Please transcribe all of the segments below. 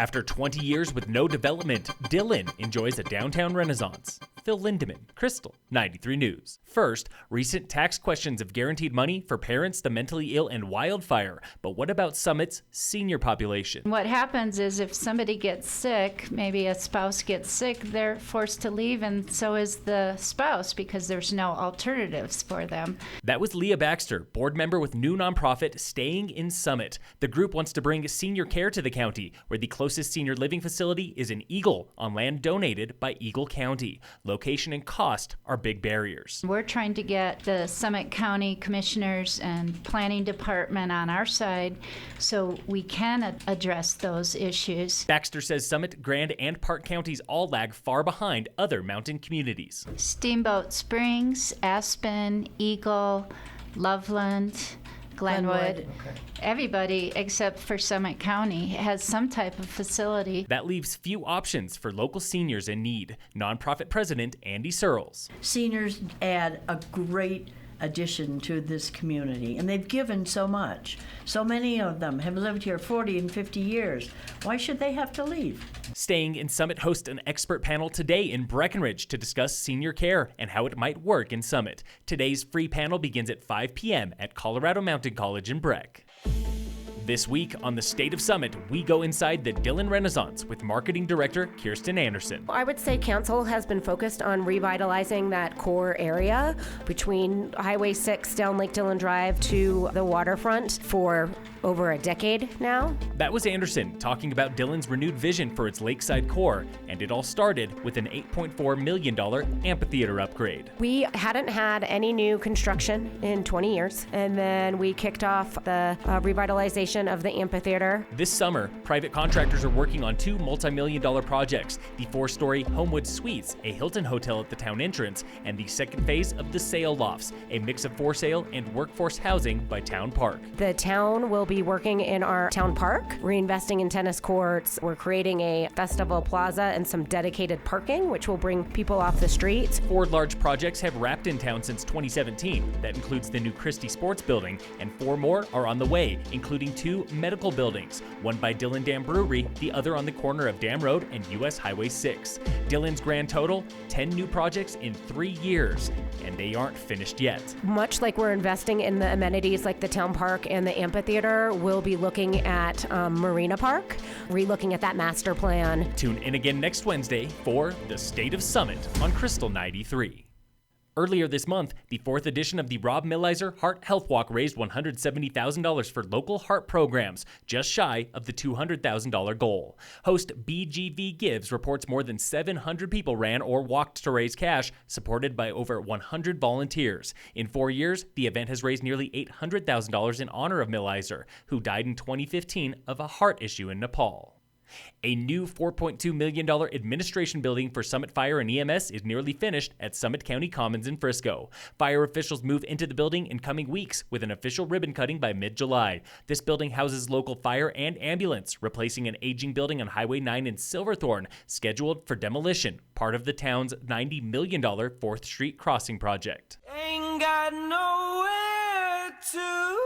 After 20 years with no development, Dillon enjoys a downtown renaissance. Phil Lindeman, Krystal, 93 News. First, recent tax questions have guaranteed money for parents, the mentally ill, and wildfire. But what about Summit's senior population? What happens is if somebody gets sick, maybe a spouse gets sick, they're forced to leave, and so is the spouse because there's no alternatives for them. That was Leah Baxter, board member with new nonprofit Staying in Summit. The group wants to bring senior care to the county, where the closest senior living facility is in Eagle on land donated by Eagle County. Location and cost are big barriers. We're trying to get the Summit County Commissioners and Planning Department on our side so we can address those issues. Baxter says Summit, Grand, and Park counties all lag far behind other mountain communities. Steamboat Springs, Aspen, Eagle, Loveland, Glenwood. Okay. Everybody except for Summit County has some type of facility. That leaves few options for local seniors in need. Nonprofit president Andy Searles. Seniors add a great addition to this community, and they've given so much. So many of them have lived here 40 and 50 years. Why should they have to leave? Staying in Summit hosts an expert panel today in Breckenridge to discuss senior care and how it might work in Summit. Today's free panel begins at 5 p.m. at Colorado Mountain College in Breck. This week on the State of Summit, we go inside the Dillon Renaissance with Marketing Director Kirsten Anderson. I would say council has been focused on revitalizing that core area between Highway 6 down Lake Dillon Drive to the waterfront for over a decade now. That was Anderson talking about Dillon's renewed vision for its lakeside core, and it all started with an $8.4 million amphitheater upgrade. We hadn't had any new construction in 20 years, and then we kicked off the revitalization of the amphitheater. This summer, private contractors are working on two multi-million-dollar projects, the 4-story Homewood Suites, a Hilton hotel at the town entrance, and the second phase of the Sail Lofts, a mix of for sale and workforce housing by Town Park. The town will be working in our town park, reinvesting in tennis courts. We're creating a festival plaza and some dedicated parking, which will bring people off the streets. 4 large projects have wrapped in town since 2017. That includes the new Christie Sports Building, and 4 more are on the way, including 2 medical buildings, one by Dillon Dam Brewery, the other on the corner of Dam Road and US Highway 6. Dillon's grand total, 10 new projects in 3 years, and they aren't finished yet. Much like we're investing in the amenities like the town park and the amphitheater, we'll be looking at Marina Park, re-looking at that master plan. Tune in again next Wednesday for The State of Summit on Krystal 93. Earlier this month, the 4th edition of the Rob Millisor Heart Health Walk raised $170,000 for local heart programs, just shy of the $200,000 goal. Host BGV Gives reports more than 700 people ran or walked to raise cash, supported by over 100 volunteers. In 4 years, the event has raised nearly $800,000 in honor of Millisor, who died in 2015 of a heart issue in Nepal. A new $4.2 million administration building for Summit Fire and EMS is nearly finished at Summit County Commons in Frisco. Fire officials move into the building in coming weeks with an official ribbon cutting by mid-July. This building houses local fire and ambulance, replacing an aging building on Highway 9 in Silverthorne, scheduled for demolition, part of the town's $90 million 4th Street crossing project. Ain't got nowhere to.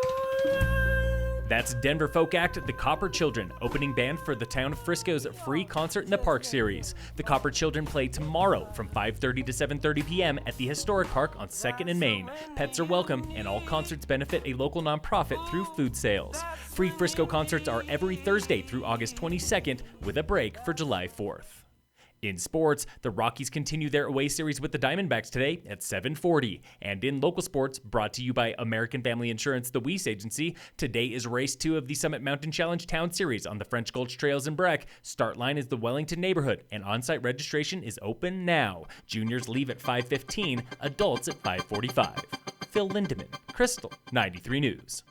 That's Denver folk act The Copper Children, opening band for the town of Frisco's free Concert in the Park series. The Copper Children play tomorrow from 5:30 to 7:30 p.m. at the Historic Park on 2nd and Main. Pets are welcome, and all concerts benefit a local nonprofit through food sales. Free Frisco concerts are every Thursday through August 22nd, with a break for July 4th. In sports, the Rockies continue their away series with the Diamondbacks today at 7:40. And in local sports, brought to you by American Family Insurance, the Weiss Agency, today is race 2 of the Summit Mountain Challenge Town Series on the French Gulch Trails in Breck. Start line is the Wellington neighborhood, and on-site registration is open now. Juniors leave at 5:15, adults at 5:45. Phil Lindeman, Krystal, 93 News.